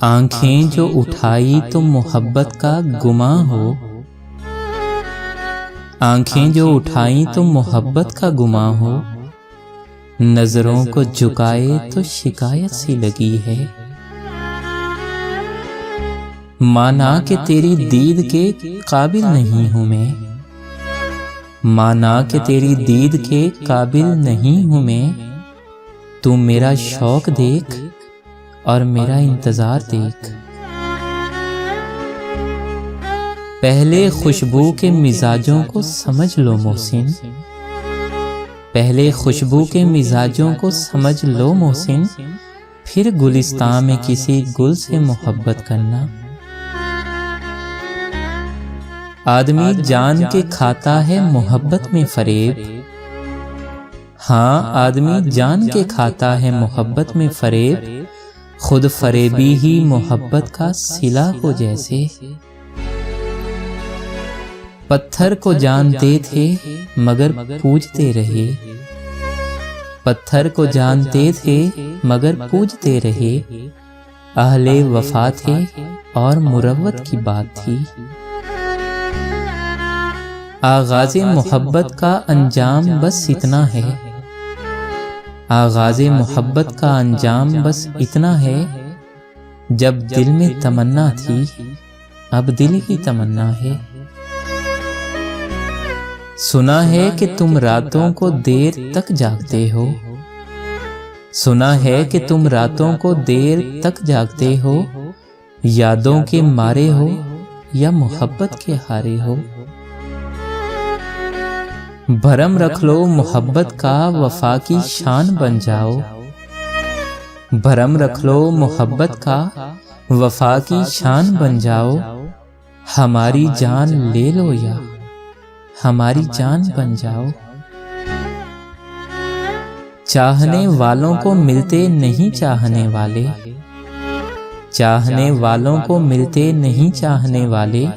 आंखें जो उठाई तो मोहब्बत का गुमां हो, आंखें जो उठाई तो मोहब्बत का गुमां हो, नजरों को झुकाए तो शिकायत सी लगी है। माना कि तेरी दीद के काबिल नहीं हूं मैं, माना कि तेरी दीद के काबिल नहीं हूं मैं, तू मेरा शौक देख और मेरा इंतजार देख। पहले खुशबू के मिजाजों को समझ लो मोहसिन, पहले खुशबू के मिजाजों को समझ लो मोहसिन, फिर गुलिस्तान में किसी गुल से मोहब्बत करना। आदमी जान के खाता है मोहब्बत में फरेब, हाँ आदमी जान के खाता है मोहब्बत में फरेब, खुद फरेबी ही मोहब्बत का सिला हो जैसे। पत्थर को जानते थे मगर पूजते रहे, पत्थर को जानते थे मगर पूजते रहे, अहले वफा थे और मुरव्वत की बात थी। आगाज़े मोहब्बत का अंजाम बस इतना है, आगाज़े मोहब्बत का अंजाम बस इतना है, जब दिल में तमन्ना थी अब दिल ही तमन्ना है। सुना है कि तुम रातों को देर तक जागते हो, सुना है कि तुम रातों को देर तक जागते हो, यादों के मारे हो या मोहब्बत के हारे हो। भरम रख लो मोहब्बत का वफा की शान बन जाओ, भरम रख लो मोहब्बत का वफा की शान बन जाओ, हमारी जान ले लो या हमारी जान बन जाओ। चाहने वालों को मिलते नहीं चाहने वाले, चाहने वालों को मिलते नहीं चाहने वाले,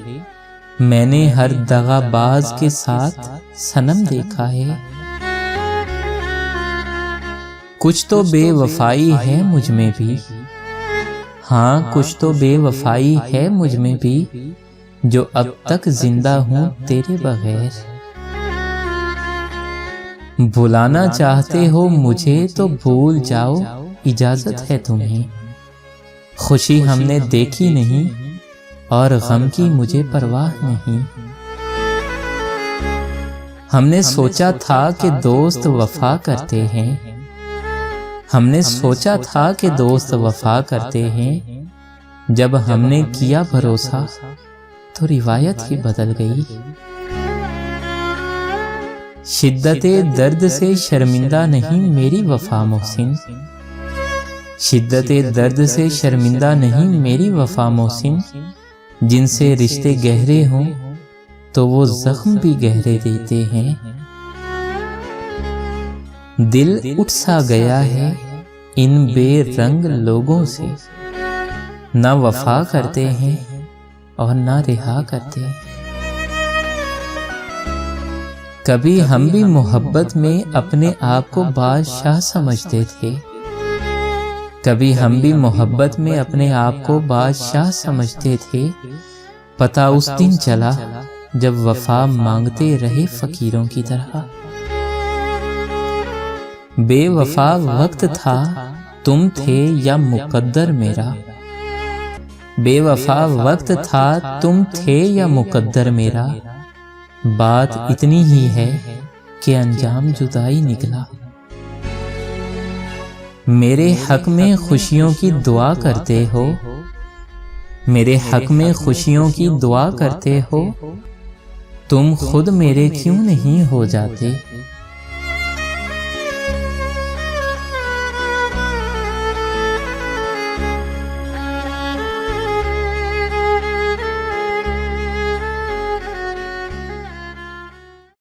मैंने हर दगाबाज के साथ सनम देखा है। कुछ तो बेवफाई है मुझ में भी, हाँ कुछ तो बेवफाई है मुझ में भी, जो अब तक जिंदा हूं तेरे बगैर। भुलाना चाहते हो मुझे तो भूल जाओ, इजाजत है तुम्हें। खुशी हमने देखी नहीं और गम की मुझे परवाह नहीं। हमने सोचा था कि दोस्त वफा करते हैं, हमने सोचा था कि दोस्त वफा करते हैं, जब हमने किया भरोसा तो रिवायत ही बदल गई। शिद्दते दर्द से शर्मिंदा नहीं मेरी वफा मोहसिन, शिद्दते दर्द से शर्मिंदा नहीं मेरी वफा मोहसिन, जिनसे रिश्ते गहरे हों तो वो जख्म भी गहरे देते हैं। दिल उठ सा गया है इन बेरंग लोगों से, ना वफा करते हैं और ना रिहा करते हैं। कभी हम भी मोहब्बत में अपने आप को बादशाह समझते थे, कभी हम भी मोहब्बत में अपने आप को बादशाह समझते थे, पता उस दिन चला जब वफा मांगते रहे फकीरों की तरह। बेवफा वक्त था तुम थे या मुकद्दर मेरा, बेवफा वक्त था तुम थे या मुकद्दर मेरा, बात इतनी ही है कि अंजाम जुदाई निकला। मेरे हक में खुशियों की दुआ करते हो, मेरे हक में खुशियों की दुआ करते हो, तुम खुद मेरे क्यों नहीं हो जाते।